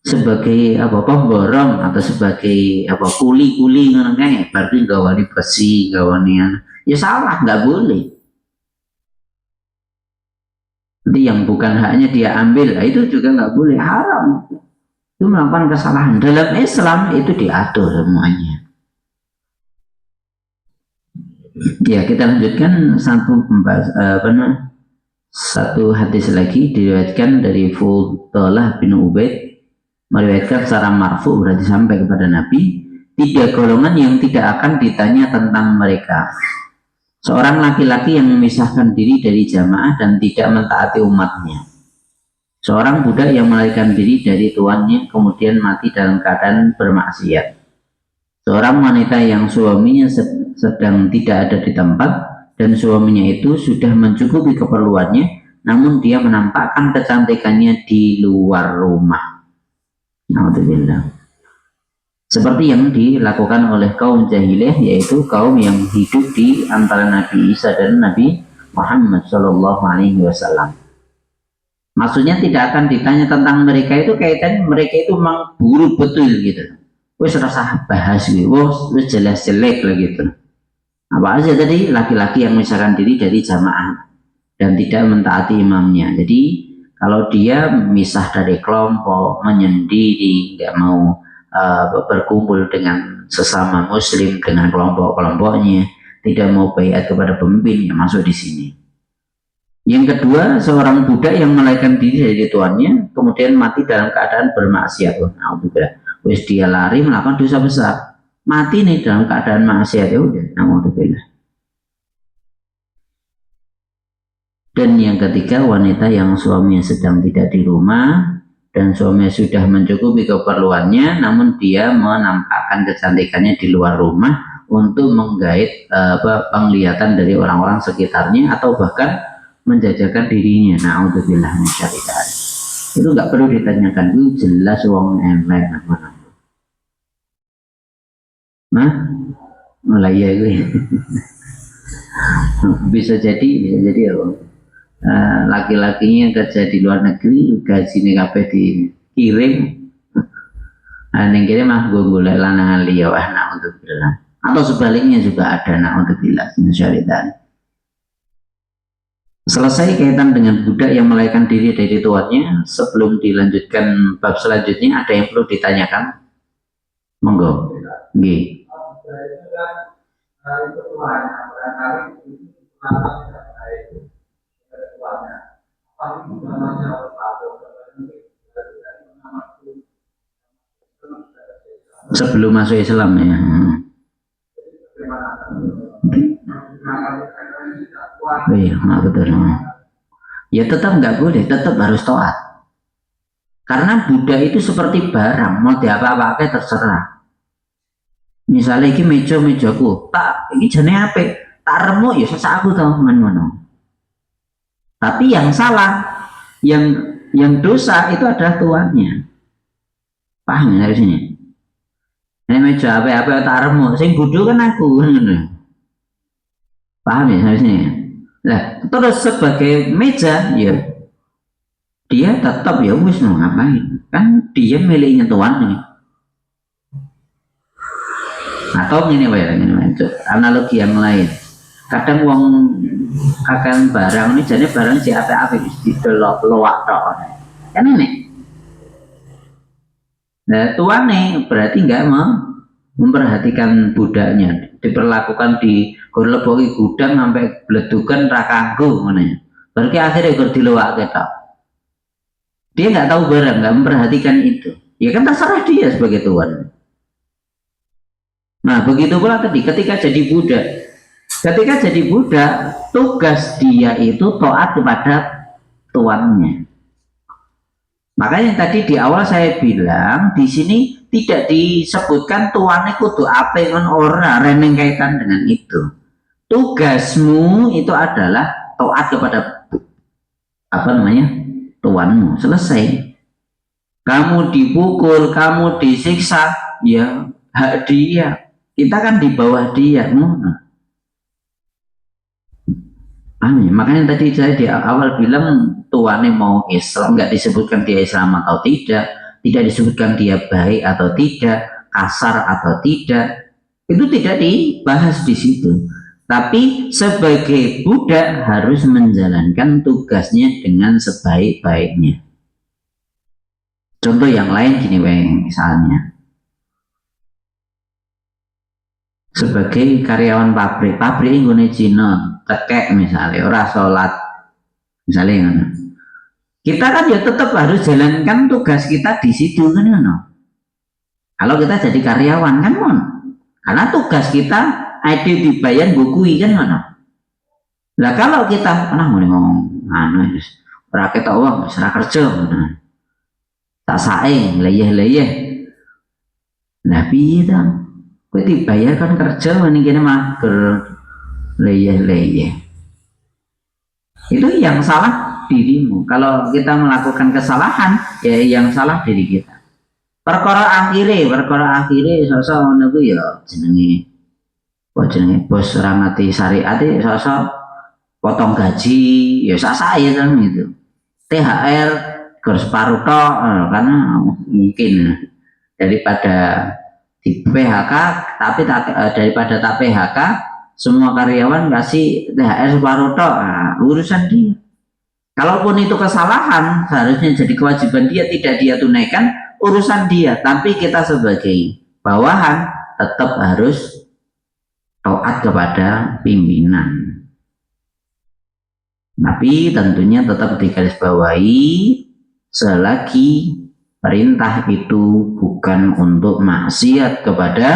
sebagai apa pemborong atau sebagai apa kuli-kuli ngono kae berarti gawani besi gawani ya salah, nggak boleh. Jadi yang bukan haknya dia ambil, nah itu juga nggak boleh, haram. Itu melakukan kesalahan. Dalam Islam itu diatur semuanya. Ya kita lanjutkan satu hadis lagi diriwayatkan dari Fudalah bin Ubaid, meriwayatkan secara marfu berarti sampai kepada Nabi, tiga golongan yang tidak akan ditanya tentang mereka. Seorang laki-laki yang memisahkan diri dari jamaah dan tidak mentaati umatnya. Seorang budak yang melarikan diri dari tuannya kemudian mati dalam keadaan bermaksiat. Seorang wanita yang suaminya sedang tidak ada di tempat dan suaminya itu sudah mencukupi keperluannya, namun dia menampakkan kecantikannya di luar rumah. Alhamdulillah. Seperti yang dilakukan oleh kaum jahiliyah, yaitu kaum yang hidup di antara Nabi Isa dan Nabi Muhammad Shallallahu Alaihi Wasallam. Maksudnya tidak akan ditanya tentang mereka itu, kaitan mereka itu memang buruk betul gitu. Wes rasa bahas wes jelas jelek lah gitu. Apa aja tadi, laki-laki yang memisahkan diri dari jamaah dan tidak mentaati imamnya. Jadi kalau dia misah dari kelompok, menyendiri, nggak mau berkumpul dengan sesama muslim, dengan kelompok-kelompoknya, tidak mau baiat kepada pemimpin, yang masuk di sini. Yang kedua, seorang budak yang melarikan diri dari tuannya kemudian mati dalam keadaan bermaksiat. Alhamdulillah. Wis dia lari melakukan dosa besar, mati nih dalam keadaan maksiat, ya udah, alhamdulillah. Dan yang ketiga, wanita yang suaminya sedang tidak di rumah dan suaminya sudah mencukupi keperluannya, namun dia menampakkan kecantikannya di luar rumah untuk menggait penglihatan dari orang-orang sekitarnya atau bahkan menjajakan dirinya. Na'udzubillah min syarri dzalik. Itu nggak perlu ditanyakan, itu jelas wong elek namanya. Nah, mulai ya gue. bisa jadi ya. Laki-lakinya kerja di luar negeri, gajinya kabeh dikirim. Yang kirim mah gue golek lanangan liya wah na'udzubillah. Atau sebaliknya juga ada na'udzubillah min syarri dzalik. Selesai kaitan dengan budak yang melarikan diri dari tuannya. Sebelum dilanjutkan bab selanjutnya, ada yang perlu ditanyakan? Monggo. Nggih. Sebelum masuk Islam ya. Iya, betul. Ya tetap nggak boleh, tetap harus taat. Karena budak itu seperti barang, mau diapa-apakan terserah. Misalnya ini meja-mejaku, tak ini jane apa? Tak remuk ya sesak aku tau ngono. Tapi yang salah, yang dosa itu adalah tuannya. Paham ya dari sini? Ini meja apa tak remuk, sing bodoh kan aku ngono. Paham ya dari sini? Nah, terus sebagai meja ya dia tetap ya wis mau ngapain? Kan dia miliknya tuannya. Atau ini analogi yang lain. Kadang uang kakek barang ini jadi barang siapa di loak tok. Kan ini. Nah, tuan nih berarti nggak mau memperhatikan budaknya, diperlakukan di goleboki gudang sampai beledukan rakanggo mana. Berarti akhirnya gur diluak kita. Dia nggak tahu barang, nggak memperhatikan itu. Ya kan terserah dia sebagai tuan. Nah, begitu pula tadi ketika jadi budak. Ketika jadi budak, tugas dia itu taat kepada tuannya. Makanya tadi di awal saya bilang di sini tidak disebutkan tuannya kudu apa yang ora reneng kaitan dengan itu. Tugasmu itu adalah taat kepada tuanmu. Selesai. Kamu dipukul, kamu disiksa, ya hak dia. Kita kan di bawah dia. Makanya tadi saya di awal bilang tuannya mau Islam, nggak disebutkan dia Islam atau tidak disebutkan dia baik atau tidak, kasar atau tidak, itu tidak dibahas di situ. Tapi sebagai budak harus menjalankan tugasnya dengan sebaik-baiknya. Contoh yang lain gini, misalnya sebagai karyawan pabrik nggone Cina tekek misalnya ora sholat misalnya ngono, kita kan ya tetap harus jalankan tugas kita di situ kan ngono. Kalau kita jadi karyawan kan mon, karena tugas kita ada dibayar bukui kan ngono. Nah kalau kita pernah mau ngomong anu ora ketok uang ora kerja ngono, tak saing leyeh-leyeh, nah piye ta? Kowe dibayar kan kerja mending kene mager leyeh-leyeh. Itu yang salah dirimu. Kalau kita melakukan kesalahan, ya yang salah diri kita. Perkara akhire sosok ngono ku ya jenenge bos ora ngerti syariat sosok potong gaji ya sak-sae kan gitu. THR harus separuh tok karena mungkin daripada di PHK tapi daripada tak PHK semua karyawan kasih THR separuh tok, urusan dia. Kalaupun itu kesalahan seharusnya jadi kewajiban dia, tidak dia tunaikan, urusan dia. Tapi kita sebagai bawahan tetap harus taat kepada pimpinan. Tapi tentunya tetap digarisbawahi selagi perintah itu bukan untuk maksiat kepada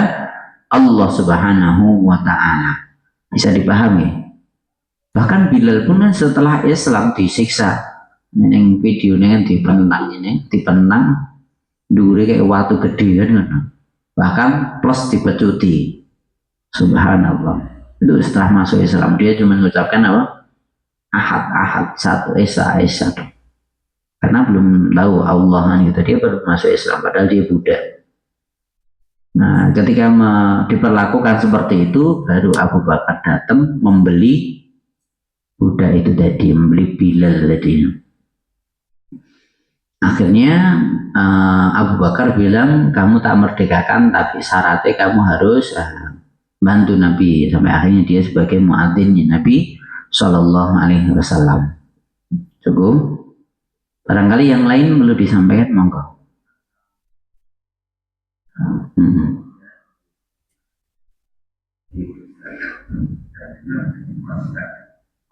Allah Subhanahu wa Ta'ala. Bisa dipahami? Bahkan Bilal pun setelah Islam disiksa. Yang videonya kan dipentang duri kayak watu gede kan. Bahkan plus dipecuti. Subhanallah. Itu setelah masuk Islam dia cuma mengucapkan apa? Ahad, satu Esa. Karena belum tahu Allah gitu, dia baru masuk Islam padahal dia budak. Nah ketika diperlakukan seperti itu baru Abu Bakar datang membeli budak itu tadi, membeli Bilal tadi. Akhirnya Abu Bakar bilang kamu tak merdekakan tapi syaratnya kamu harus bantu Nabi, sampai akhirnya dia sebagai muadzin Nabi Shallallahu Alaihi Wasallam. Cukup. Barangkali yang lain perlu disampaikan, monggo.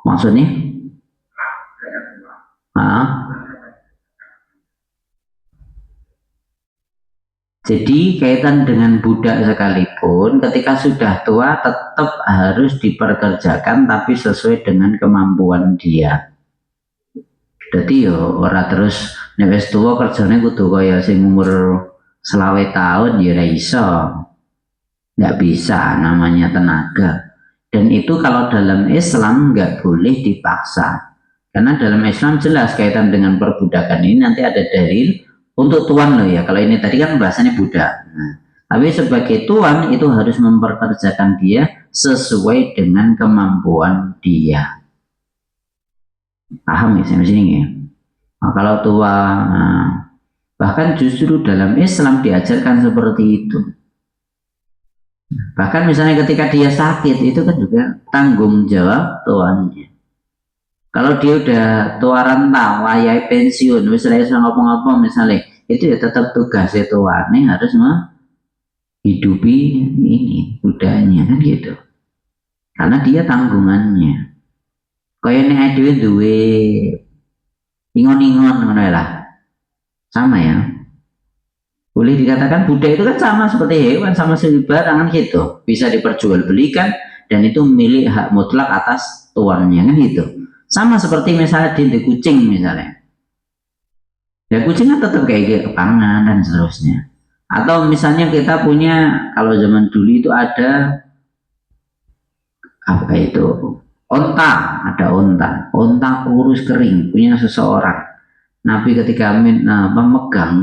Maksudnya? Jadi kaitan dengan budak sekalipun, ketika sudah tua tetap harus diperkerjakan tapi sesuai dengan kemampuan dia. Jadi yo ora terus nek wis tuwa kerjane kudu kaya sing umur 20 tahun ya ora iso. Nggak bisa, namanya tenaga. Dan itu kalau dalam Islam nggak boleh dipaksa. Karena dalam Islam jelas kaitan dengan perbudakan ini nanti ada dalil untuk tuan loh ya. Kalau ini tadi kan bahasanya budak. Nah, tapi sebagai tuan itu harus memperkerjakan dia sesuai dengan kemampuan dia. Paham ya sampai sini ya? Nah, kalau tua, bahkan justru dalam Islam diajarkan seperti itu. Bahkan misalnya ketika dia sakit itu kan juga tanggung jawab tuannya. Kalau dia udah tua renta, layak pensiun, misalnya ngomong-ngomong misalnya, itu ya tetap tugasnya tuannya harus menghidupi ini budaknya kan gitu. Karena dia tanggungannya. Kayak ini ada duwe ingon-ingon mana lah, sama ya. Boleh dikatakan budak itu kan sama seperti hewan, sama seperti barang gitu, bisa diperjualbelikan dan itu milik hak mutlak atas tuannya kan gitu. Sama seperti misalnya di kucing misalnya, ya kucing kan tetap kayak kepangan dan seterusnya. Atau misalnya kita punya, kalau zaman dulu itu ada apa itu onta, ada onta kurus kering punya seseorang. Nabi ketika memegang,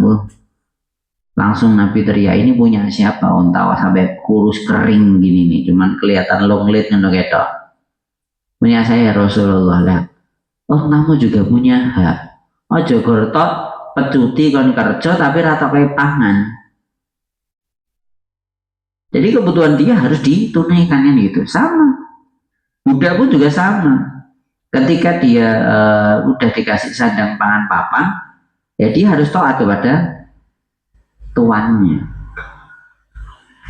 langsung Nabi teriak, ini punya siapa onta sampai kurus kering gini nih, cuman kelihatan longlet ngono ketok. Punya saya Rasulullah lah. oh kamu juga punya hak. Ojo gortok pecuti kon kerja tapi rata kayak pangan. Jadi kebutuhan dia harus ditunaikan kan gitu. Sama. Budak pun juga sama. Ketika dia udah dikasih sandang pangan papan, ya dia harus taat kepada tuannya.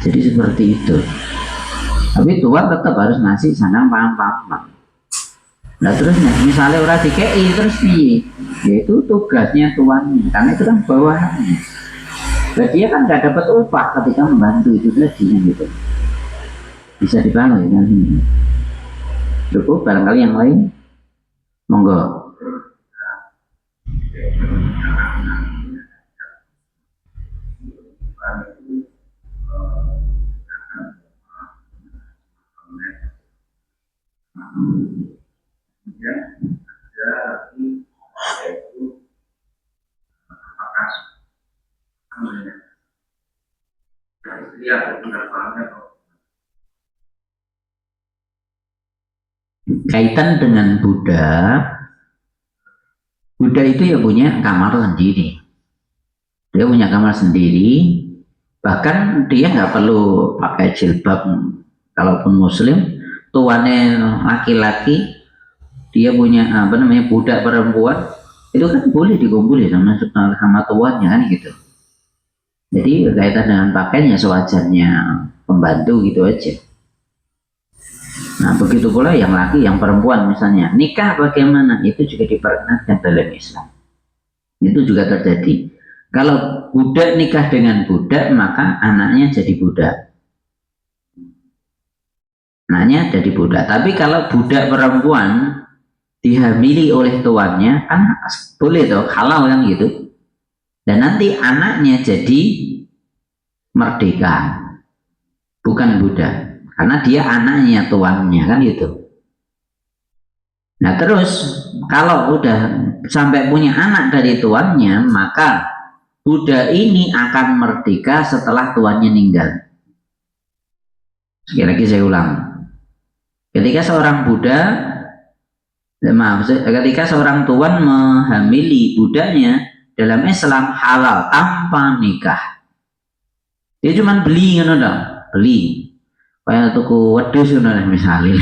Jadi seperti itu. Tapi tuan tetap harus ngasih sandang pangan papan. Nah terus misalnya orang DKI terus nih, yaitu tugasnya tuannya, karena itu kan bawahannya. Nah, dia kan nggak dapat upah ketika membantu itu tadi gitu. Bisa dipahami kan? Cukup barangkali yang lain, monggo. Kaitan dengan Buddha, Buddha itu ya punya kamar sendiri. Dia punya kamar sendiri, bahkan dia nggak perlu pakai jilbab. Kalaupun Muslim, tuannya laki-laki, dia punya apa namanya budak perempuan, itu kan boleh dikumpulin sama tuannya kan gitu. Jadi kaitan dengan pakaiannya sewajarnya pembantu gitu aja. Nah begitu pula yang laki, yang perempuan misalnya nikah bagaimana itu juga diperkenankan dalam Islam. Itu juga terjadi. Kalau budak nikah dengan budak maka anaknya jadi budak. Anaknya jadi budak. Tapi kalau budak perempuan dihamili oleh tuannya kan boleh tuh halal kan gitu. Dan nanti anaknya jadi merdeka, bukan budak, karena dia anaknya tuannya kan gitu. Nah terus kalau udah sampai punya anak dari tuannya, maka budak ini akan merdeka setelah tuannya meninggal. Sekali lagi saya ulang, ketika seorang budak, ketika seorang tuan menghamili budaknya dalam Islam halal tanpa nikah. Dia cuma beli kan dong, beli kayak tuku wedus kan misalnya.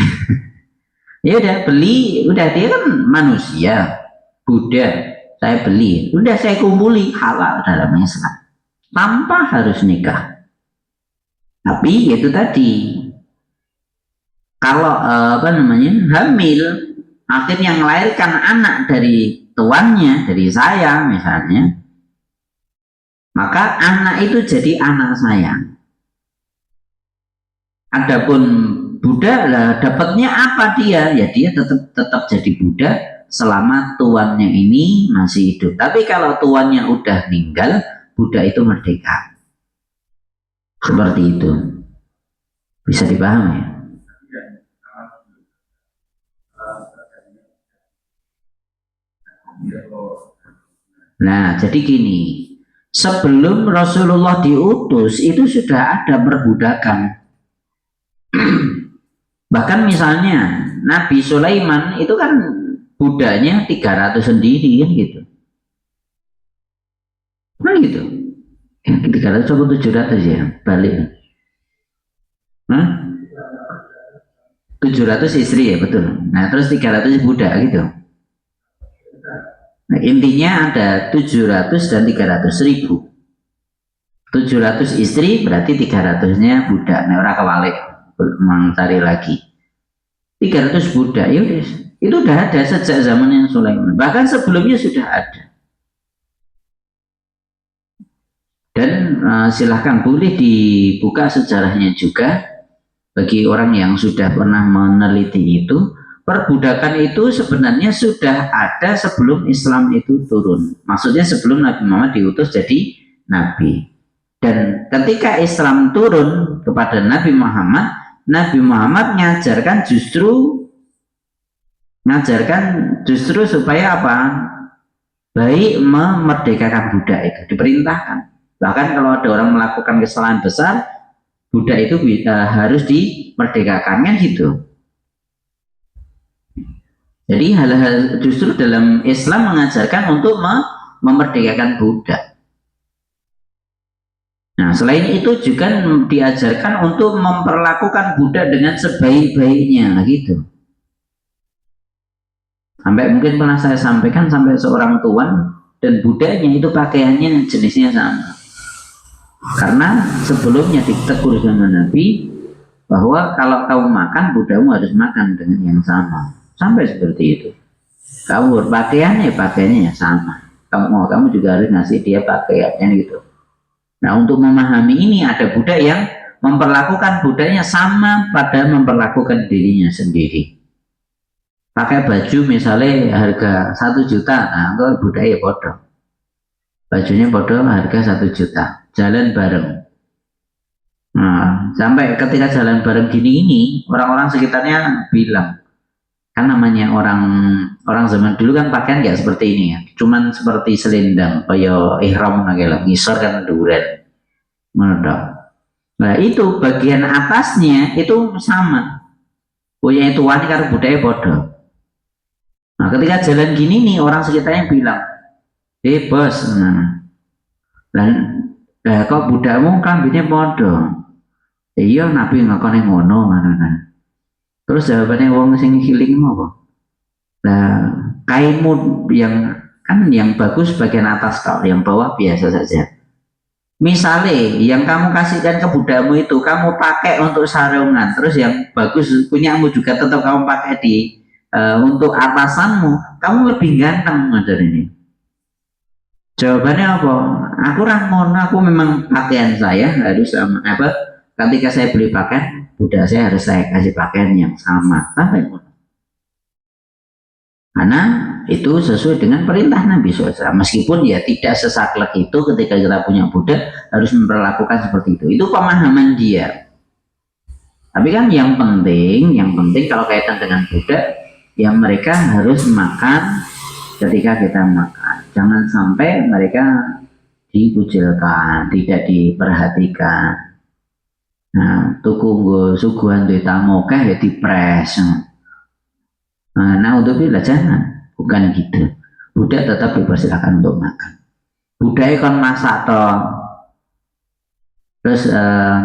Ya udah beli, udah dia kan manusia, budak, saya beli, udah saya kumpuli halal dalam Islam tanpa harus nikah. Tapi itu tadi kalau apa namanya hamil, akhirnya melahirkan anak dari tuannya, dari saya misalnya, maka anak itu jadi anak saya. Adapun budak lah dapatnya apa dia? Ya dia tetap jadi budak selama tuannya ini masih hidup. Tapi kalau tuannya udah meninggal, budak itu merdeka. Seperti itu. Bisa dipahami ya? Nah, jadi gini, sebelum Rasulullah diutus itu sudah ada perbudakan. Bahkan misalnya Nabi Sulaiman itu kan budaknya 300 sendiri kan gitu. Nah gitu. 300 atau 700 ya balik. Hah? 700 istri ya betul. Nah terus 300 budak gitu. Nah, intinya ada 700 dan 300 ribu. 700 istri berarti 300-nya budak. Nah orang kewalik mencari lagi. 300 budak ya udah. Itu udah ada sejak zamannya Sulaiman. Bahkan sebelumnya sudah ada. Dan silahkan boleh dibuka sejarahnya juga bagi orang yang sudah pernah meneliti itu. Perbudakan itu sebenarnya sudah ada sebelum Islam itu turun. Maksudnya sebelum Nabi Muhammad diutus jadi Nabi. Dan ketika Islam turun kepada Nabi Muhammad ngajarkan justru supaya apa? Baik memerdekakan budak itu diperintahkan. Bahkan kalau ada orang melakukan kesalahan besar, budak itu harus dimerdekakan kan gitu. Jadi hal-hal justru dalam Islam mengajarkan untuk memerdekakan budak. Nah, selain itu juga diajarkan untuk memperlakukan budak dengan sebaik-baiknya gitu. Sampai mungkin pernah saya sampaikan sampai seorang tuan dan budaknya itu pakaiannya jenisnya sama. Karena sebelumnya ditegur sama Nabi bahwa kalau kamu makan, budakmu harus makan dengan yang sama. Sampai seperti itu. Kamu pakaiannya sama. Kamu juga harus ngasih dia pakaiannya gitu. Nah, untuk memahami ini ada budak yang memperlakukan budaknya sama pada memperlakukan dirinya sendiri. Pakai baju misalnya harga 1 juta, nah itu budaya bodoh. Bajunya bodoh harga 1 juta, jalan bareng. Nah, sampai ketika jalan bareng gini ini, orang-orang sekitarnya bilang, kan namanya orang orang zaman dulu kan pakaian nggak seperti ini ya, cuman seperti selendang, kayak ihram nggak ngisor kan duren, menodok. Nah itu bagian atasnya itu sama, punya itu wani karo budaya bodoh. Nah ketika jalan gini nih orang sekitarnya bilang, bos, nah kok budakmu kambingnya bodoh? Iya nabi ngakoni ngono mana. Terus jawabannya wong sing healing apa? Nah kainmu yang kan yang bagus bagian atas kau, yang bawah biasa saja. Misalnya yang kamu kasihkan ke budakmu itu kamu pakai untuk sarungan, terus yang bagus punyamu juga tetap kamu pakai di untuk atasanmu, kamu lebih ganteng macam ini. Jawabannya apa? Aku ramono, aku memang pakaian saya harus sama apa? Ketika saya beli pakaian, budak saya harus saya kasih pakaian yang sama. Sampai karena itu sesuai dengan perintah Nabi SAW. Meskipun ya tidak sesaklek itu ketika kita punya budak harus memperlakukan seperti itu. Itu pemahaman dia. Tapi kan yang penting kalau kaitan dengan budak, ya mereka harus makan ketika kita makan. Jangan sampai mereka dikucilkan, tidak diperhatikan. Nah, tuku suguhan duit tamu ya dipres. Nah, untuk bila jangan, bukan gitu. Budak tetap dipersilakan untuk makan. Budak kan masak toh. Terus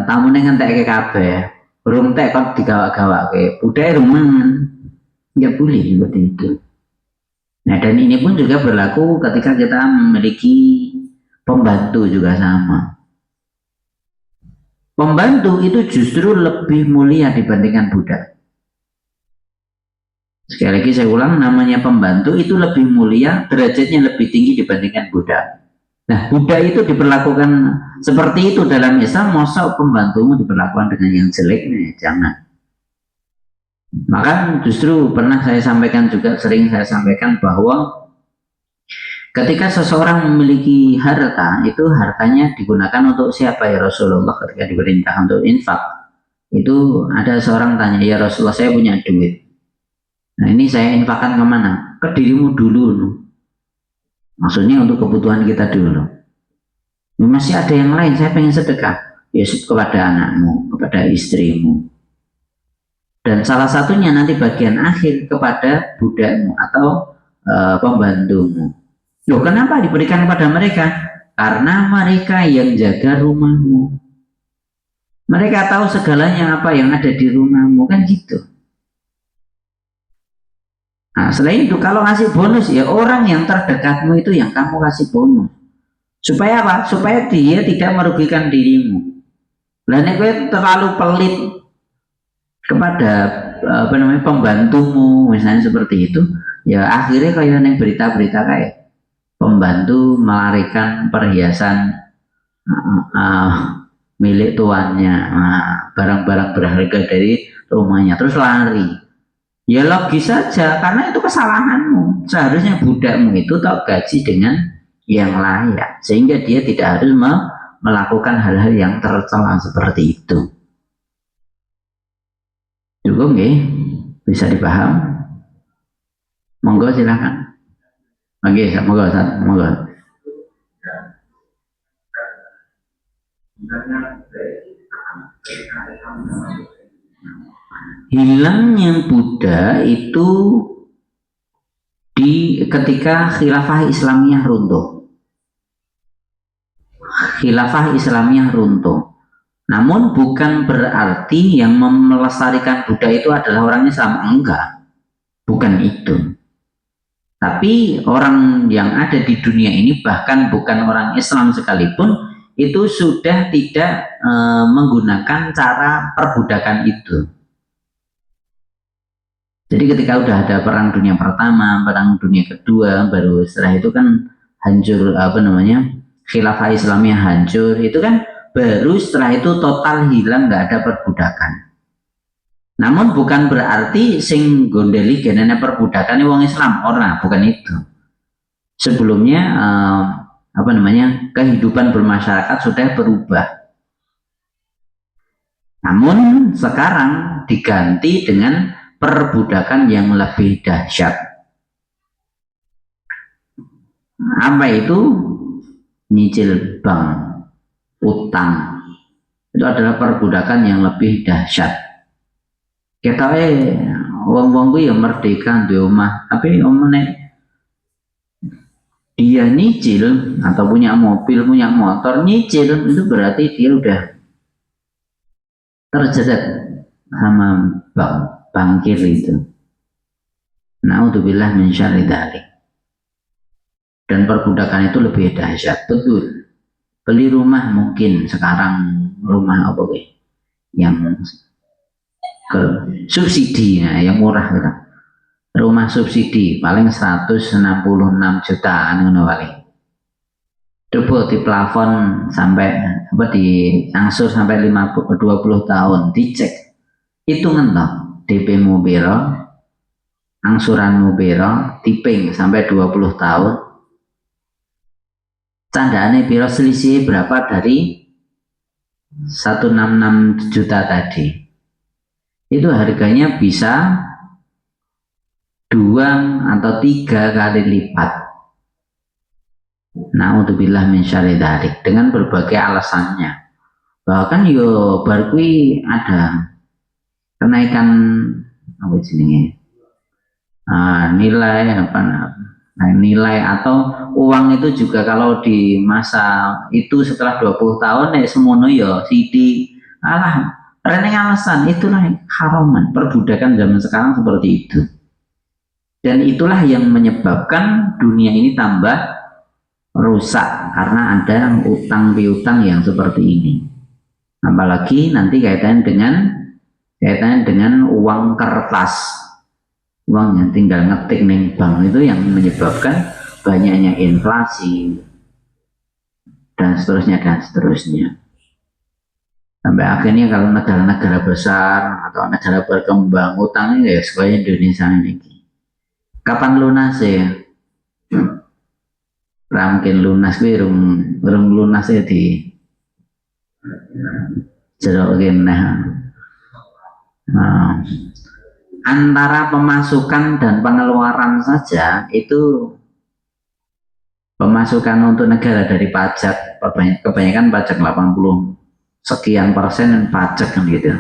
tamu nih ngentek ke kabeh. Burung tek kan digawak-gawak ke. Budak rumah ya boleh seperti itu. Nah, dan ini pun juga berlaku ketika kita memiliki pembantu juga sama. Pembantu itu justru lebih mulia dibandingkan budak. Sekali lagi saya ulang, namanya pembantu itu lebih mulia, derajatnya lebih tinggi dibandingkan budak. Nah, budak itu diperlakukan seperti itu dalam Islam, masa pembantumu diperlakukan dengan yang jelek, nih, jangan. Maka justru pernah saya sampaikan juga, sering saya sampaikan bahwa ketika seseorang memiliki harta, itu hartanya digunakan untuk siapa ya Rasulullah ketika diperintah untuk infak. Itu ada seorang tanya, ya Rasulullah saya punya duit. Nah ini saya infakkan kemana? Ke dirimu dulu. Maksudnya untuk kebutuhan kita dulu. Masih ada yang lain, saya pengen sedekah. Ya kepada anakmu, kepada istrimu. Dan salah satunya nanti bagian akhir kepada budakmu atau pembantumu. Loh kenapa diberikan kepada mereka? Karena mereka yang jaga rumahmu. Mereka tahu segalanya apa yang ada di rumahmu, kan gitu. Nah, selain itu kalau ngasih bonus ya orang yang terdekatmu itu yang kamu kasih bonus. Supaya apa? Supaya dia tidak merugikan dirimu. Lah nek kowe terlalu pelit kepada apa namanya pembantumu misalnya seperti itu, ya akhirnya kayak nek berita-berita kayak pembantu melarikan perhiasan uh, milik tuannya, barang-barang berharga dari rumahnya terus lari. Ya logis saja, karena itu kesalahanmu. Seharusnya budakmu itu tak gaji dengan yang layak, sehingga dia tidak harus melakukan hal-hal yang tercela seperti itu. Cukup nggih? Bisa dipaham? Monggo silakan. Oke, monggo, monggo. Hilangnya Buddha itu ketika khilafah Islamiyah runtuh. Khilafah Islamiyah runtuh. Namun bukan berarti yang melestarikan Buddha itu adalah orang Islam, enggak. Bukan itu. Tapi orang yang ada di dunia ini, bahkan bukan orang Islam sekalipun, itu sudah tidak menggunakan cara perbudakan itu. Jadi ketika udah ada perang dunia pertama, perang dunia kedua, baru setelah itu kan hancur khilafah Islamiyah hancur, itu kan baru setelah itu total hilang, nggak ada perbudakan. Namun bukan berarti sing gondeli genene perbudakan wong Islam, orang bukan itu. Sebelumnya kehidupan bermasyarakat sudah berubah. Namun sekarang diganti dengan perbudakan yang lebih dahsyat. Apa itu? Nyicil bank, utang. Itu adalah perbudakan yang lebih dahsyat. Kita wong-wong ku ya merdeka di omah, tapi omane dia nyicil atau punya mobil, punya motor, nyicil itu berarti dia udah terjerat sama bangkir itu. Naudzubillah min syarri dzalik. Dan perbudakan itu lebih dahsyat, betul. Beli rumah mungkin sekarang rumah apa yang ke subsidi, nah, yang murah gitu. Rumah subsidi paling 166 jutaan ngono paling. Coba di plafon sampai diangsur sampai 20 tahun, dicek. Hitungan toh, DP mubiro, angsuran mubiro, tiping sampai 20 tahun. Candane piro selisih berapa dari 166 juta tadi? Itu harganya bisa 2 atau 3 kali lipat. Naudzubillah min syarri dzalik, dengan berbagai alasannya. Bahkan yo barkui ada kenaikan nilai atau uang itu juga kalau di masa itu setelah 20 tahun semono ya sidi alah reneng alasan, itulah haraman perbudakan zaman sekarang seperti itu. Dan itulah yang menyebabkan dunia ini tambah rusak karena ada utang piutang yang seperti ini. Apalagi nanti kaitannya dengan uang kertas, uang yang tinggal ngetik neng bank, itu yang menyebabkan banyaknya inflasi dan seterusnya. Sampai akhirnya kalau negara-negara besar atau negara berkembang utangnya ya sesuai Indonesia ini. Kapan lunas ya? Mungkin lunas belum lunas ya di jerokin antara pemasukan dan pengeluaran saja itu, pemasukan untuk negara dari pajak kebanyakan pajak 80 sekian persen pajak kan gitu.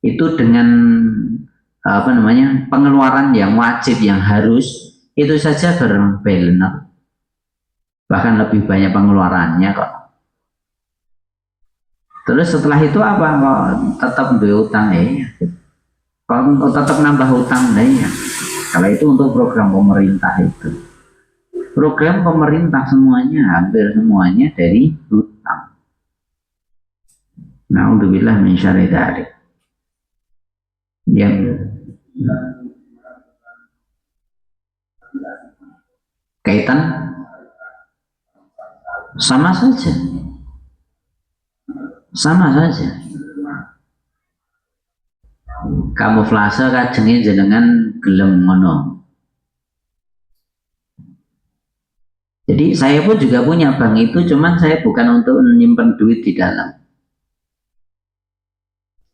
Itu dengan pengeluaran yang wajib yang harus itu saja berbalance, bahkan lebih banyak pengeluarannya kok. Terus setelah itu apa? Kok tetap berutang kalau tetap nambah hutang ya. Kalau itu untuk program pemerintah itu. Program pemerintah semuanya, hampir semuanya dari hutang. Naudzubillah min syarri dzalik. Yang kaitan sama saja. Kamuflase kajenge jenengan gelem ngono. Jadi saya pun juga punya bank itu, cuman saya bukan untuk menyimpan duit di dalam,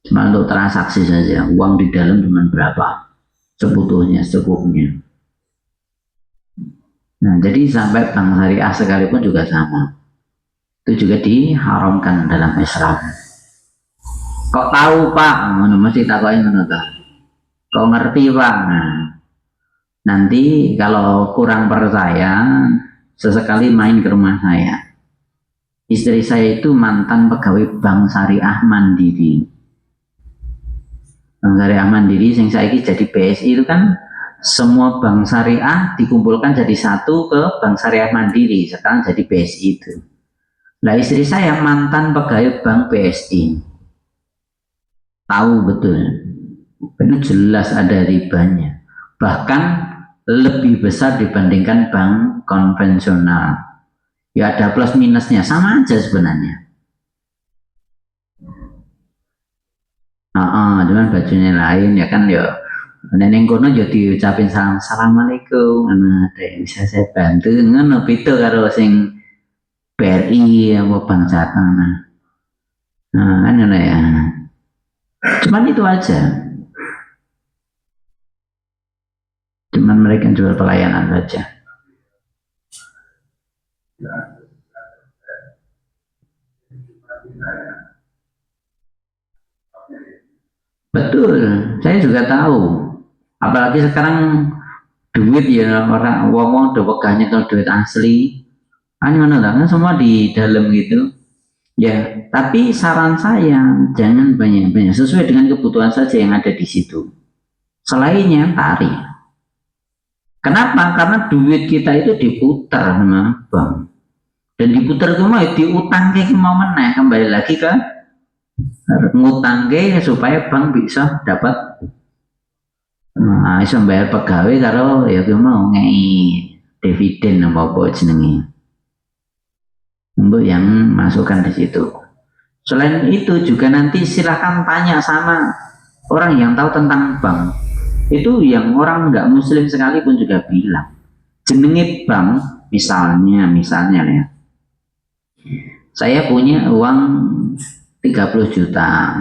cuma untuk transaksi saja. Uang di dalam cuma berapa sebetulnya secukupnya. Nah, jadi sampai bank syariah sekalipun juga sama, itu juga diharamkan dalam Islam. Kok tahu Pak? Mesti takokin ngono ta. Kok ngerti Pak? Nah, Nanti kalau kurang percaya, sesekali main ke rumah saya. Istri saya itu mantan pegawai Bank Syariah Mandiri. Bank Syariah Mandiri yang saya jadi BSI itu kan semua bank syariah dikumpulkan jadi satu ke Bank Syariah Mandiri, sekarang jadi BSI itu. Nah, istri saya mantan pegawai Bank BSI. Tahu betul. Itu jelas ada ribanya. Bahkan lebih besar dibandingkan bank konvensional. Ya ada plus minusnya, sama aja sebenarnya. Cuman bajunya lain ya kan ya. Neneng kono yo diucapin salam assalamualaikum. Nah, bisa saya bantu ngono beda karo sing BRI apa Bank Jateng. Nah, kan ngono ya. Cuman itu aja. Cuman mereka jual pelayanan saja. Betul, saya juga tahu. Apalagi sekarang duit ya orang wong udah pegahnya kalau duit asli. Kan mana kan semua di dalam gitu. Ya, tapi saran saya jangan banyak-banyak, sesuai dengan kebutuhan saja yang ada di situ. Selainnya tarik. Kenapa? Karena duit kita itu diputar sama bank. Dan diputar ke mau diutang ke mau meneh, kembali lagi ke ngutang ke supaya bank bisa dapat bisa bayar pegawai kalau ya mau ngei dividen apa jenenge untuk yang masukkan di situ. Selain itu juga nanti silahkan tanya sama orang yang tahu tentang bank. Itu yang orang nggak muslim sekalipun juga bilang jenenge bank, misalnya ya, saya punya uang 30 juta,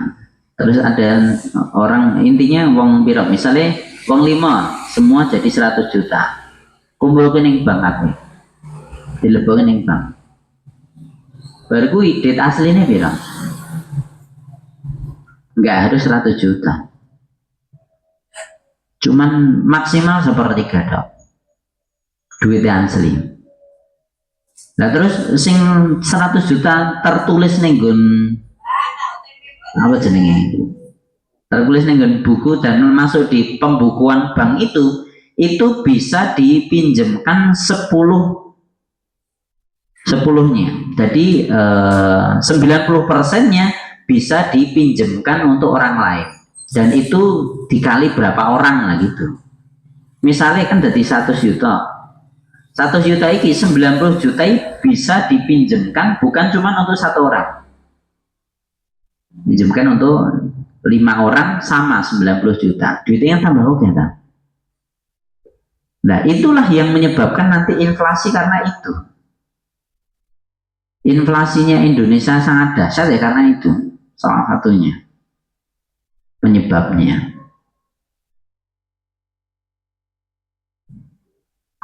terus ada orang intinya uang birok misalnya uang 5 semua jadi 100 juta, kumpulkan yang bank aku dilebokkan yang bank baru gue duit aslinya birok nggak harus 100 juta, cuman maksimal sepertiga dok duitnya asli. Nah terus sing 100 juta tertulis nenggun apa jenenge tertulis nenggun buku dan masuk di pembukuan bank itu bisa dipinjamkan 10-nya. Jadi 90%-nya bisa dipinjamkan untuk orang lain dan itu dikali berapa orang lah gitu. Misalnya kan jadi 100 juta. 100 juta ini 90 juta bisa dipinjamkan bukan cuma untuk satu orang. Pinjamkan untuk 5 orang sama 90 juta. Duitnya tambah oke kan? Nah, itulah yang menyebabkan nanti inflasi karena itu. Inflasinya Indonesia sangat dahsyat ya karena itu. Salah satunya. Penyebabnya.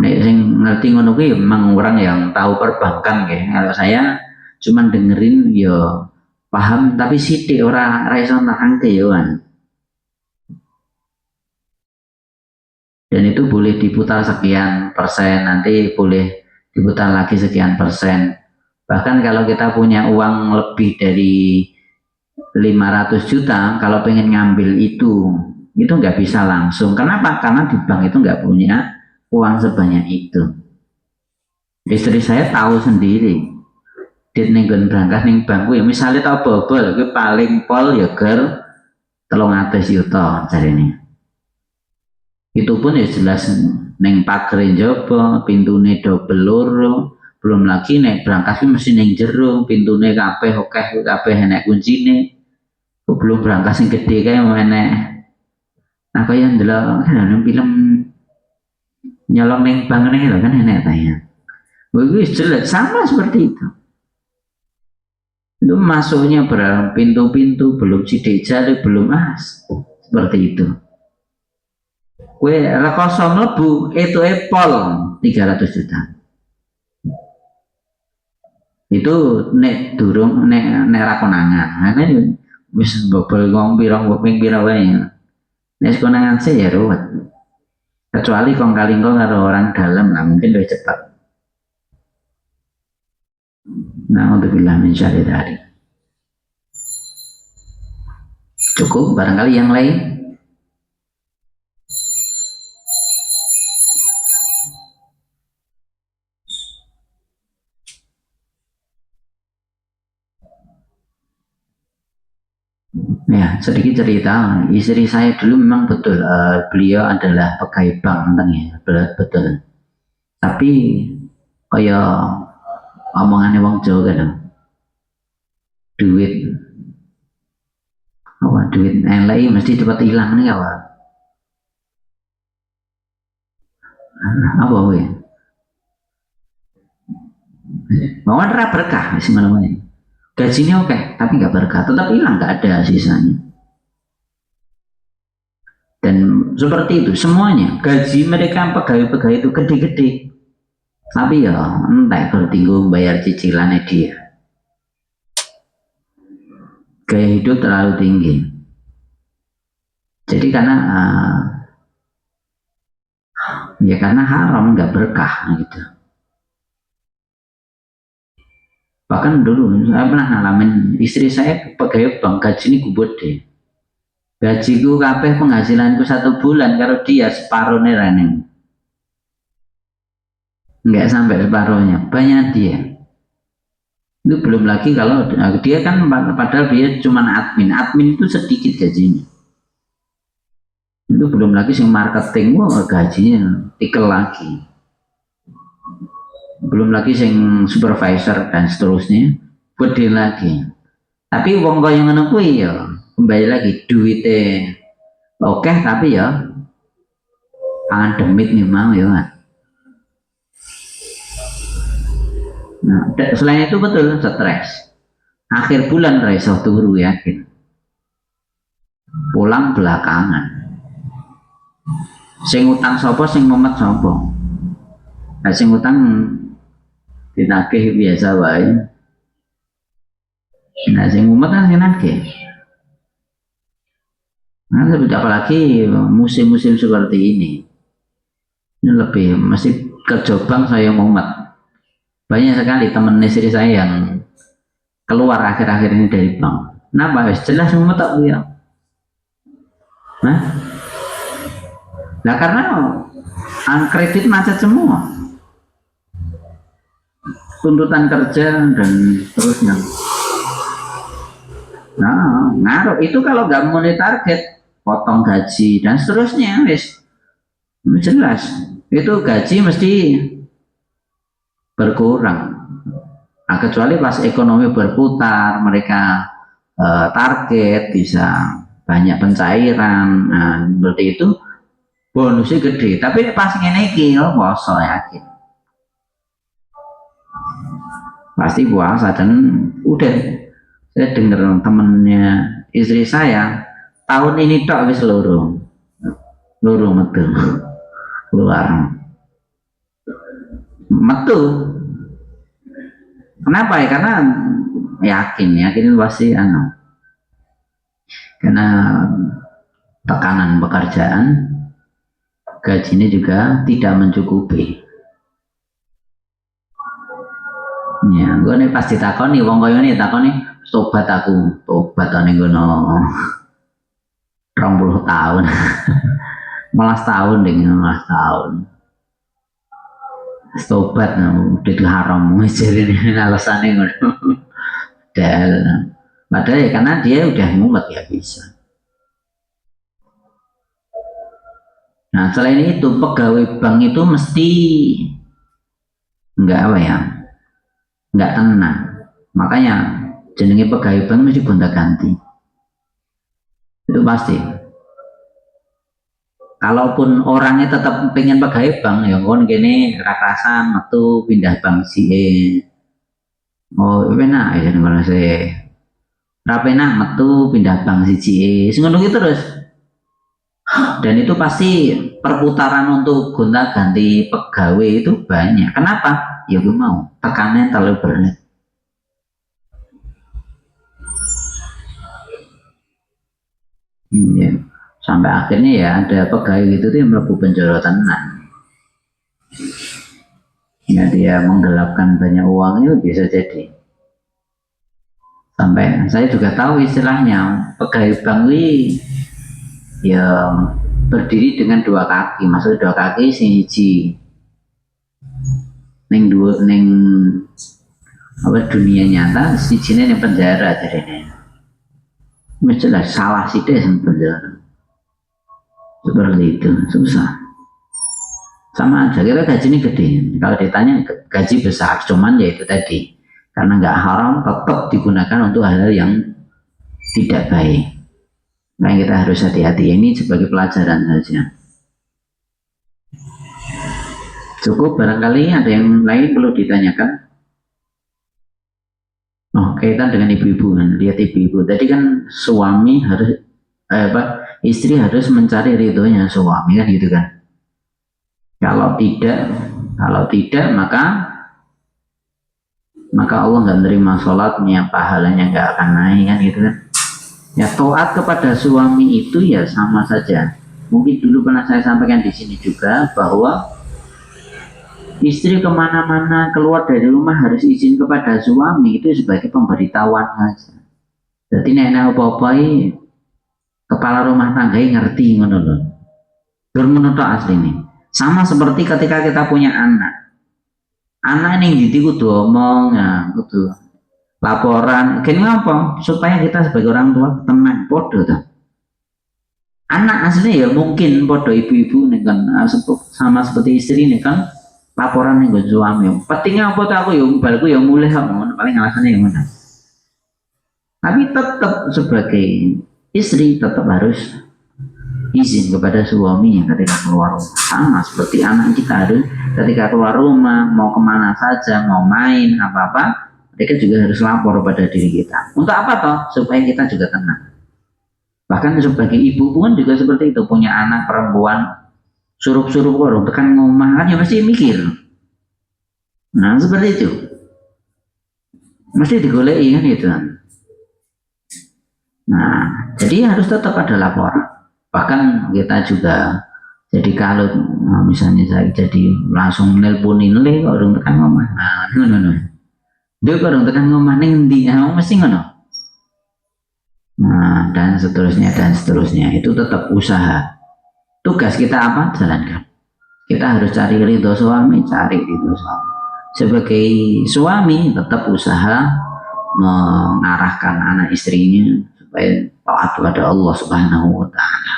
Nek sing ngerti ngono kuwi memang orang yang tahu perbankan kayak. Kalau saya cuman dengerin yo paham tapi sithik ora iso nerangke yo kan. Dan itu boleh diputar sekian persen, nanti boleh diputar lagi sekian persen. Bahkan kalau kita punya uang lebih dari 500 juta, kalau pengen ngambil itu nggak bisa langsung. Kenapa? Karena di bank itu nggak punya uang sebanyak itu. Istri saya tahu sendiri. Dia nenggon berangkat neng bank ya misalnya tahu bobol, gue paling pol ya ger 300 juta cari ini. Itu pun ya jelas neng pagerin jopo, pintune double loro, belum lagi nek berangkat mesti neng jero, pintune kabeh kabeh enek kuncine. Belum berangkat sing gede kayak mana? Nah kaya ndelok kan film nyolong neng bank neng kan enek tanya. Wih jelas sama seperti itu. Itu masuknya berapa pintu-pintu belum sidik jari belum seperti itu. Kue kosong lebu itu pol 300 juta. Itu nek durung nek rakonangan. Nah wis bobol wong pirang wae. Nek konangan sih ya ruwet. Kecuali kong kali karo orang dalam lah mungkin lebih cepat. Nah, untuk bilang mencari dari cukup barangkali yang lain. Ya, sedikit cerita. Istri saya dulu memang betul, beliau adalah pegawai bank, ya, betul. Tapi kayak omongannya wong Jawa kan, duit, duit elek mesti cepat hilang nih apa? Apa ya? Mau ada berkah sih namanya. Gajinya oke, tapi nggak berkah, tetap hilang, nggak ada sisanya. Dan seperti itu semuanya, gaji mereka pegawai-pegawai itu gede-gede, tapi ya entah bertinggung bayar cicilannya dia, gaya hidup terlalu tinggi. Jadi karena ya karena haram, nggak berkah gitu. Bahkan dulu saya pernah ngalamin, istri saya pegawai bank, gaji ini gue deh. Gajiku kabeh penghasilanku 1 bulan kalau dia separuhnya reneng. Nggak sampai separuhnya, banyak dia. Itu belum lagi kalau dia kan padahal dia cuma admin itu sedikit gajinya. Itu belum lagi sing marketing, wah gajinya tikel lagi. Belum lagi sing supervisor dan seterusnya, gede lagi. Tapi wong kaya ngono kuwi ya kembali lagi duitnya oke, tapi ya pangan demit nih mau ya. Nah, selain itu betul stres. Akhir bulan raiso turu yakin. Pulang belakangan. Sing utang sopo, sing memet sopo. Nah, sing utang ditagih biasa wae. Nah, sing memet kan sing nagih. Nah, apalagi musim-musim seperti ini lebih masih kerja bank saya mumet. Banyak sekali teman istri saya yang keluar akhir-akhir ini dari bank. Kenapa? Jelas mumet tak ya. Nah, karena kredit macet semua, tuntutan kerja dan seterusnya. Nah, ngaruh itu kalau nggak memenuhi target, potong gaji dan seterusnya, wis jelas itu gaji mesti berkurang. Nah, kecuali pas ekonomi berputar, mereka target bisa banyak pencairan, nah, seperti itu bonusnya gede. Tapi pas ini kilo poso yakin pasti puasa. Dan udah saya dengar temennya istri saya tahun ini tok wis loro metu keluar metu. Kenapa ya? Karena yakin pasti karena tekanan pekerjaan, gajinya juga tidak mencukupi. Ya, gue nih pasti takoni, wong koyo nih takoni, tobat ane gue 20 tahun, malah setahun deh, malah setahun. Tobat, udah haram, jadi alasannya gue. Padahal ya karena dia udah ngumet ya bisa. Nah selain itu pegawai bank itu mesti nggak nggak tenang. Makanya jenenge pegawai bank mesti gonta-ganti. Itu pasti. Kalaupun orangnya tetap pengen pegawai bank, ya kon gini rakasan atau pindah bank si oh enak ya kalau saya rapena metu pindah bank si ngono gitu terus. Dan itu pasti perputaran untuk gonta ganti pegawai itu banyak. Kenapa? Ya gue mau tekannya terlalu berat. Ya. Sampai akhirnya ya ada pegawai gitu tuh yang melebu penjara tenan. Ya dia menggelapkan banyak uang itu bisa jadi. Sampai saya juga tahu istilahnya pegawai bank ini ya berdiri dengan dua kaki, maksud dua kaki siji neng dua neng apa dunia nyata siji neng penjara jadi ini jelas salah sih deh penjara seperti itu susah sama aja kira gaji ini gede kalau ditanya gaji besar cuman ya itu tadi karena nggak haram tetap digunakan untuk hal-hal yang tidak baik. Nah kita harus hati-hati ini sebagai pelajaran saja. Cukup barangkali ada yang lain perlu ditanyakan. Oh kaitan dengan ibu-ibu kan, lihat ibu-ibu. Tadi kan suami harus istri harus mencari ridhonya suami kan gitu kan. Kalau tidak maka Allah nggak menerima sholatnya, pahalanya nggak akan naik kan gitu kan. Ya taat kepada suami itu ya sama saja. Mungkin dulu pernah saya sampaikan di sini juga bahwa istri kemana-mana keluar dari rumah harus izin kepada suami itu sebagai pemberitahuan saja. Jadi nenek apa-apa kepala rumah tangga ngerti ngono loh. Bermenutup asli ini. Sama seperti ketika kita punya anak. Anak ini jadi kudu omong ya, kudu laporan. Gini apa? Supaya kita sebagai orang tua tenang, podo tuh. Anak asli ya mungkin podo ibu-ibu nih kan sama seperti istri nih kan laporan nih gue suami. Pentingnya apa tuh aku ya balku ya mulai paling alasannya yang mana. Tapi tetap sebagai istri tetap harus izin kepada suaminya ketika keluar rumah. Sama seperti anak kita harus ketika keluar rumah mau kemana saja mau main apa-apa mereka juga harus lapor pada diri kita. Untuk apa toh? Supaya kita juga tenang. Bahkan sebagai ibu pun juga seperti itu, punya anak perempuan suruh-suruh orang tekan ngomah kan ya mesti mikir. Nah seperti itu mesti digoleki kan itu. Nah jadi harus tetap ada laporan. Bahkan kita juga jadi kalau misalnya saya jadi langsung nelponin leh orang tekan ngomah. Nah no. Dia orang tekan ngomah ning ndi mesti ngono. Nah dan seterusnya itu tetap usaha. Tugas kita apa? Jalankan. Kita harus cari ridho suami. Sebagai suami tetap usaha mengarahkan anak istrinya supaya taat kepada Allah Subhanahu wa taala.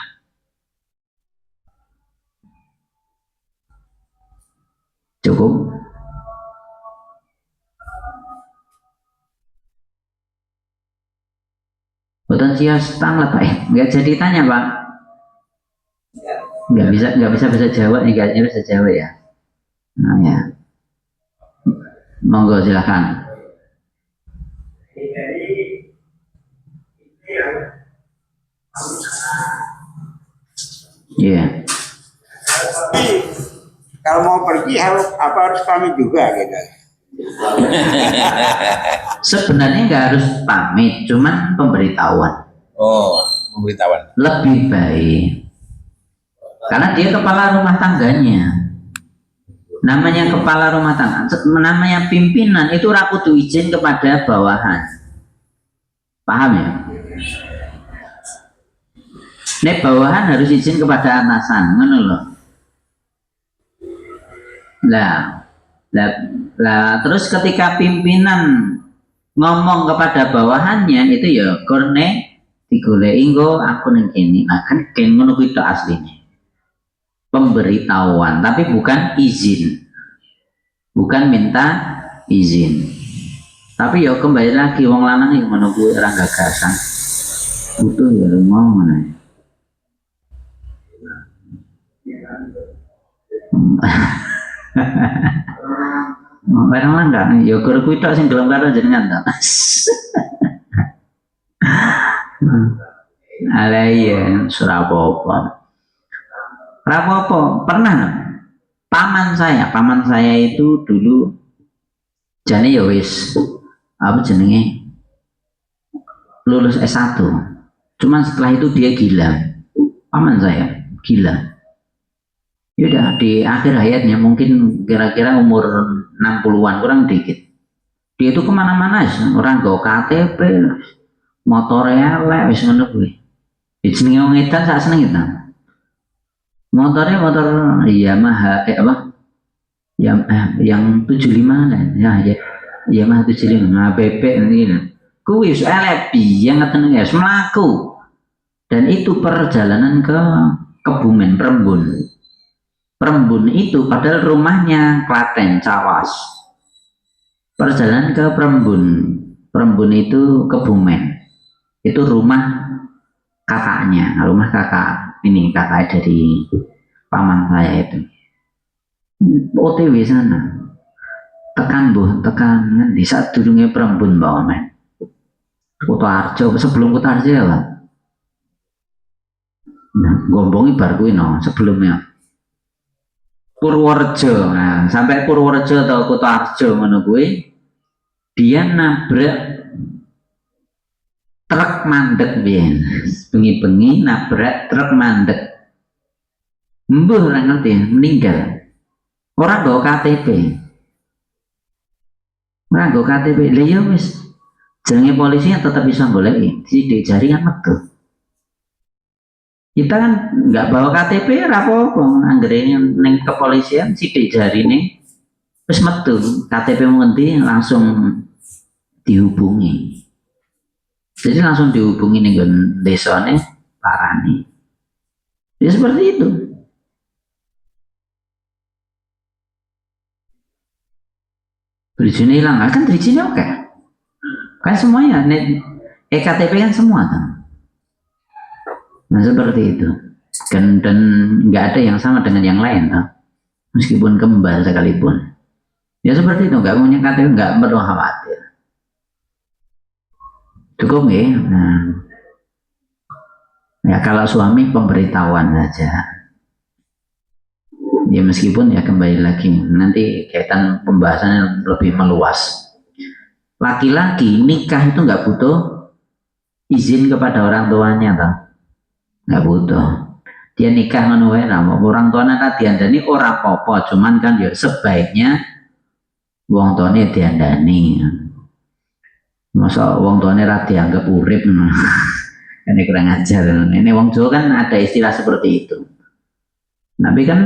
Cukup. Bukan stang lah Pak. Nggak jadi tanya Pak. Nggak bisa bahasa Jawa, nggak bisa Jawa ya. Nah ya. Monggo silakan. Iya. Yeah. Kalau mau pergi harus kami juga gitu. Sebenarnya nggak harus pamit, cuman pemberitahuan. Oh, pemberitahuan. Lebih baik. Karena dia kepala rumah tangganya. Namanya kepala rumah tangga, namanya pimpinan itu rakudu izin kepada bawahan. Paham ya? Nek bawahan harus izin kepada atasan, ngono loh. Lah, terus ketika pimpinan ngomong kepada bawahannya itu ya korne digoleki nggo aku ning kene. Nah kan gen ngono kuwi tok asline. Pemberitahuan, tapi bukan izin. Bukan minta izin. Tapi ya kembali lagi wong lanang yang menunggu orang gagasan. Butuh ya ngomong. Barang lah enggak, ya guru kuwi tok sing gelem karo jenengan ta. Ala iya, surapopo. Rapopo, pernah paman saya itu dulu jane ya wis apa jenenge lulus S1. Cuman setelah itu dia gila. paman saya gila. Yaudah di akhir hayatnya mungkin kira-kira umur 60-an kurang dikit. Dia itu kemana-mana orang go KTP, motornya elek wis ngono kuwi. Jenenge wong edan sak seneng itu. Motornya motor Yamaha apa? Yang 75 kan. Ya Yamaha 75 BP ini. Kuwi wis elek yang ngeten ya mlaku. Dan itu perjalanan ke Kebumen Prembun. Prembun itu padahal rumahnya Klaten Cawas. Perjalanan ke Prembun. Prembun itu Kebumen. Itu rumah kakaknya, rumah kakak ini kakak dari paman saya itu. OTW sana. Tekan di saat durungnya Prembun bawa men. Kutoarjo sebelum Kutoarjo ya Pak. Nah, gombongi bar kuwi no sebelumnya. Purworejo. Nah, sampai Purworejo atau Kutoarjo ngono kuwi dia nabrak truk mandek biyen. Bengi-bengi nabrak truk mandek. Mbuh ora ngerti, meninggal. Orang nggo KTP. Ora nggo KTP. Lah ya wis jenenge polisi tetap bisa goleki. Sidik jari kan metu. Kita kan nggak bawa KTP apa-apa. Anggere ning kepolisian sidik jari nih wis metu. KTP ngendi langsung dihubungi. Jadi langsung dihubungi dengan desane parani. Ya seperti itu. Drijine hilang, kan drijine oke. Kan semuanya, EKTP kan semua kan. Nah seperti itu. Dan nggak ada yang sama dengan yang lain, kan? Meskipun kembal sekalipun. Ya seperti itu, nggak punya KTP nggak perlu khawatir. Cukup ya. Nah, ya kalau suami pemberitahuan saja. Ya meskipun ya kembali lagi nanti kaitan pembahasannya lebih meluas. Laki-laki nikah itu nggak butuh izin kepada orang tuanya, toh nggak butuh. Dia nikah menuai nama orang tuanya kan diandani orang apa, cuman kan ya sebaiknya wong tuanya diandani. Masa wong tuanya ra dianggap urip ini kurang ajar. Ini wong Jawa kan ada istilah seperti itu. Tapi kan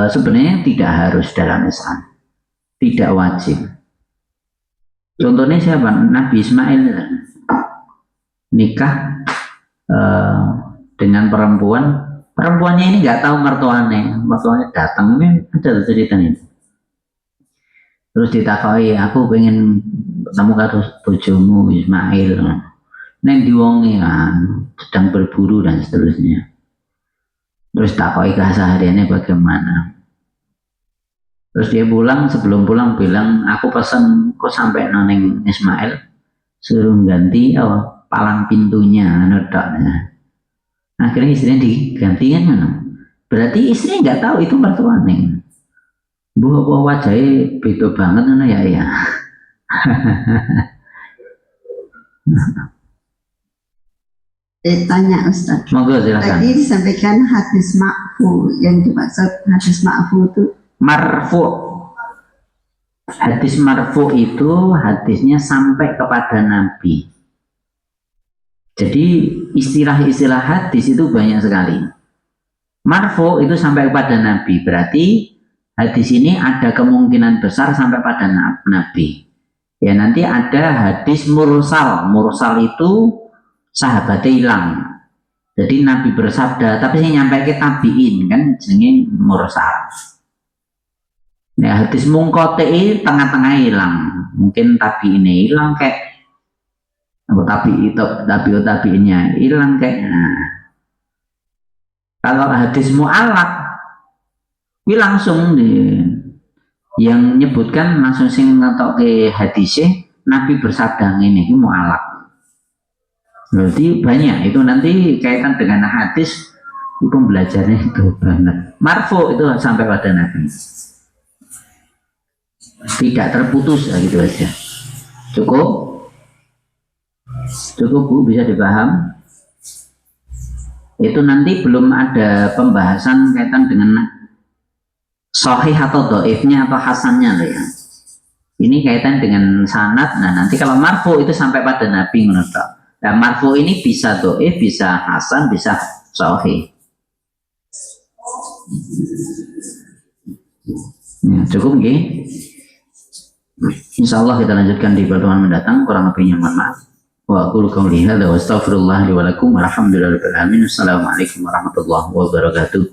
sebenarnya tidak harus dalam Islam, tidak wajib. Contohnya siapa? Nabi Ismail nikah dengan perempuannya ini nggak tahu mertuanya datang, ini ada ceritanya. Terus ditakoi, aku pengen ketemu karo bojomu Ismail. Neng diwongi kan sedang berburu dan seterusnya. Terus takoi kesehariannya bagaimana. Terus dia pulang, sebelum pulang bilang, aku pesan kok sampai noneng Ismail suruh ganti palang pintunya, nodoknya. Akhirnya istrinya diganti kan, berarti istrinya nggak tahu itu mertuanya. Bu apa wajahnya beda banget mana ya. Tanya Ustaz. Monggo silakan. Tadi disampaikan hadis ma'fu, yang dimaksud hadis ma'fu itu marfu. Hadis marfu itu hadisnya sampai kepada Nabi. Jadi istilah-istilah hadis itu banyak sekali. Marfu itu sampai kepada Nabi, berarti hadis ini ada kemungkinan besar sampai pada Nabi. Ya nanti ada hadis mursal. Mursal itu sahabatnya hilang. Jadi Nabi bersabda, tapi saya nyampe ke tabiin kan, jenenge mursal. Nah hadis mungkote tengah-tengah hilang. Mungkin tabiinnya hilang kayak tabiinnya hilang kayak. Nah. Kalau hadis mu'alaq ini langsung yang menyebutkan langsung sing ngetok ke hadisnya Nabi bersabda ini mu'alaq. Berarti banyak itu nanti kaitan dengan hadis itu pembelajarannya itu banget. Marfu itu sampai pada Nabi. Tidak terputus gitu aja. Cukup Bu, bisa dipaham? Itu nanti belum ada pembahasan kaitan dengan sahih atau dhaifnya atau hasannya loh ya. Ini kaitan dengan sanad. Nah nanti kalau marfu itu sampai pada Nabi menurut. Nah marfu ini bisa dhaif, bisa hasan, bisa sahih. Ya, cukup nggih. Insyaallah kita lanjutkan di pertemuan mendatang. Kurang lebihnya mohon maaf. Wa aqulu qawli hadza wa astaghfirullah li wa lakum walhamdulillahirabbil alamin. Assalamualaikum warahmatullahi wabarakatuh.